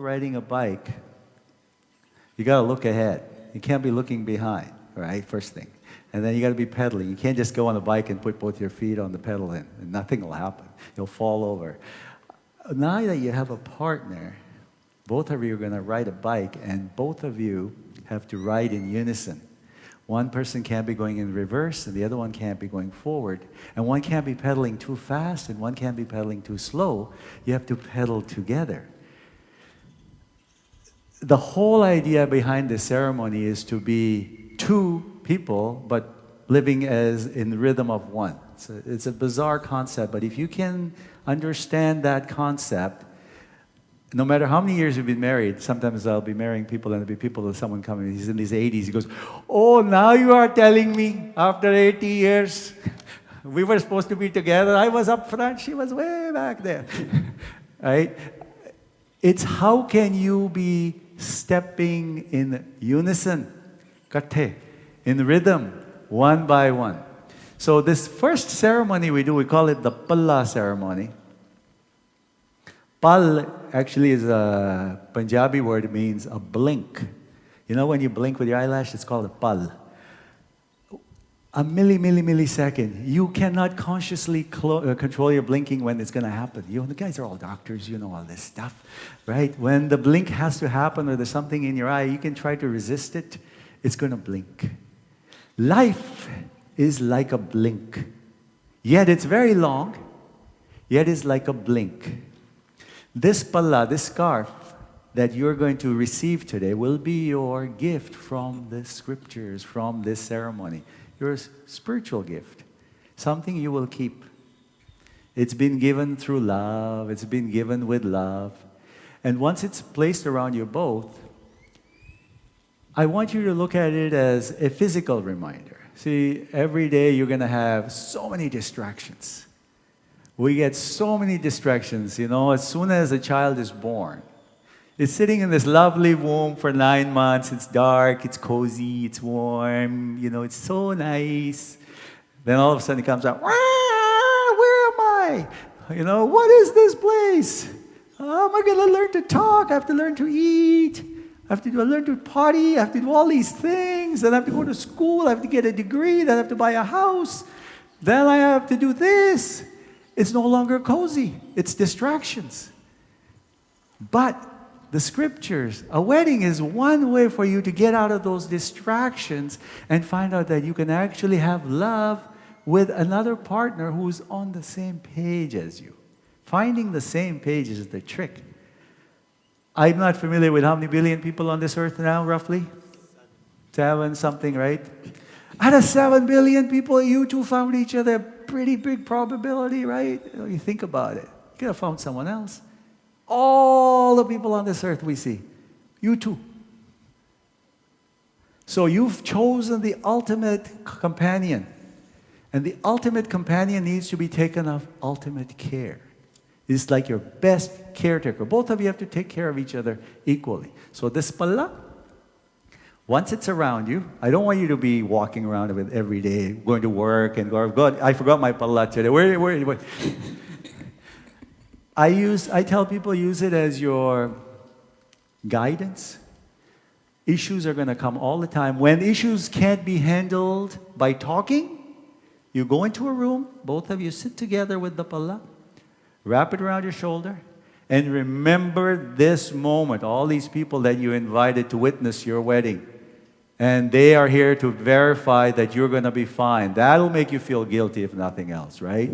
riding a bike, you got to look ahead. You can't be looking behind, right? First thing. And then you got to be pedaling. You can't just go on a bike and put both your feet on the pedal and nothing will happen. You'll fall over. Now that you have a partner, both of you are going to ride a bike, and both of you have to ride in unison. One person can't be going in reverse, and the other one can't be going forward. And one can't be pedaling too fast, and one can't be pedaling too slow. You have to pedal together. The whole idea behind this ceremony is to be two people, but living as in the rhythm of one. It's a bizarre concept, but if you can understand that concept, no matter how many years you've been married, sometimes I'll be marrying people and there'll be people, someone coming, he's in his 80s, he goes, oh, now you are telling me after 80 years, we were supposed to be together, I was up front, she was way back there. Right? It's how can you be stepping in unison, kate, in rhythm, one by one. So this first ceremony we do, we call it the Pulla ceremony. Pal actually is a Punjabi word. It means a blink. You know when you blink with your eyelash, it's called a pal. A millisecond. You cannot consciously control your blinking when it's going to happen. The guys are all doctors, you know all this stuff, right? When the blink has to happen or there's something in your eye, you can try to resist it. It's going to blink. Life is like a blink. Yet it's very long, yet it's like a blink. This palla, this scarf that you're going to receive today will be your gift from the scriptures, from this ceremony. Your spiritual gift. Something you will keep. It's been given through love. It's been given with love. And once it's placed around you both, I want you to look at it as a physical reminder. See, every day you're going to have so many distractions. We get so many distractions, as soon as a child is born. It's sitting in this lovely womb for 9 months. It's dark, it's cozy, it's warm, it's so nice. Then all of a sudden it comes out, where am I? What is this place? How am I going to learn to talk? I have to learn to eat. I have to learn to potty. I have to do all these things. Then I have to go to school. I have to get a degree. Then I have to buy a house. Then I have to do this. It's no longer cozy. It's distractions. But the scriptures, a wedding is one way for you to get out of those distractions and find out that you can actually have love with another partner who's on the same page as you. Finding the same page is the trick. I'm not familiar with how many billion people on this earth now, roughly? 7 something, right? Out of 7 billion people, you two found each other. Pretty big probability, right? You think about it. You could have found someone else. All the people on this earth we see. You too. So you've chosen the ultimate companion. And the ultimate companion needs to be taken of ultimate care. It's like your best caretaker. Both of you have to take care of each other equally. So this palla, once it's around you, I don't want you to be walking around with it every day, going to work and going, God, I forgot my palla today. Where? I tell people use it as your guidance. Issues are going to come all the time. When issues can't be handled by talking, you go into a room, both of you sit together with the palla, wrap it around your shoulder, and remember this moment, all these people that you invited to witness your wedding. And they are here to verify that you're going to be fine. That'll make you feel guilty if nothing else, right?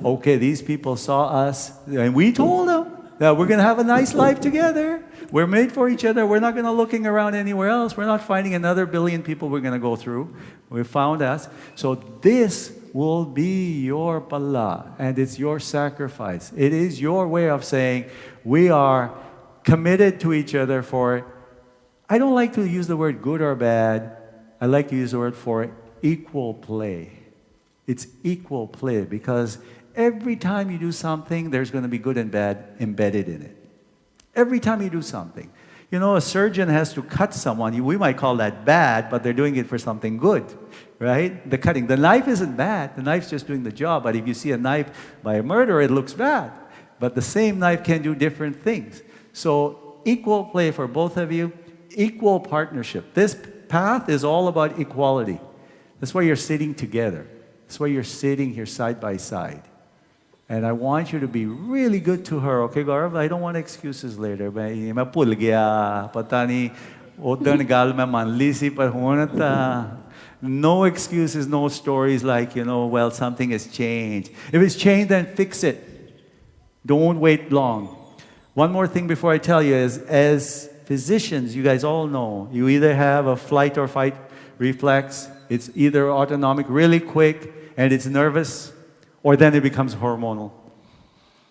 Okay, these people saw us, and we told them that we're going to have a nice life together. We're made for each other. We're not going to looking around anywhere else. We're not finding another billion people we're going to go through. We found us. So this will be your palla, and it's your sacrifice. It is your way of saying we are committed to each other for, I don't like to use the word good or bad. I like to use the word for equal play. It's equal play because every time you do something, there's going to be good and bad embedded in it. Every time you do something. A surgeon has to cut someone. We might call that bad, but they're doing it for something good, right? The cutting. The knife isn't bad. The knife's just doing the job. But if you see a knife by a murderer, it looks bad. But the same knife can do different things. So equal play for both of you, equal partnership. This path is all about equality. That's why you're sitting together. That's why you're sitting here side by side. And I want you to be really good to her, okay, Gaurav? I don't want excuses later. मैं भूल गया, पता नहीं, उधर गाल में मान ली सी पर होना था. No excuses, no stories like, well, something has changed. If it's changed, then fix it. Don't wait long. One more thing before I tell you is, as physicians, you guys all know, you either have a flight or fight reflex. It's either autonomic, really quick, and it's nervous, or then it becomes hormonal.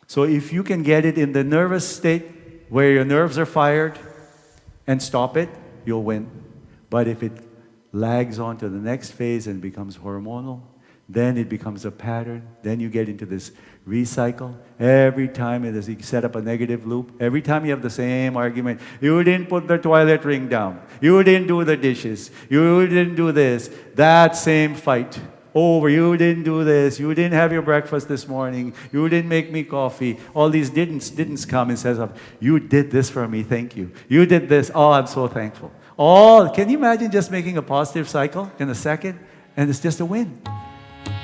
So if you can get it in the nervous state where your nerves are fired and stop it, you'll win. But if it lags on to the next phase and becomes hormonal, then it becomes a pattern. Then you get into this recycle. Every time you set up a negative loop. Every time you have the same argument. You didn't put the toilet ring down. You didn't do the dishes. You didn't do this. That same fight. Over. You didn't do this. You didn't have your breakfast this morning. You didn't make me coffee. All these didn't come and says, you did this for me. Thank you. You did this. Oh, I'm so thankful. Can you imagine just making a positive cycle in a second? And it's just a win.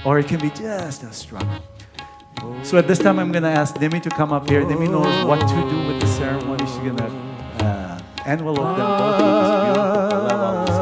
Or it can be just a struggle. So at this time, I'm going to ask Demi to come up here. Demi knows what to do with the ceremony. She's going to envelope them both with this beautiful Pulla while we sing.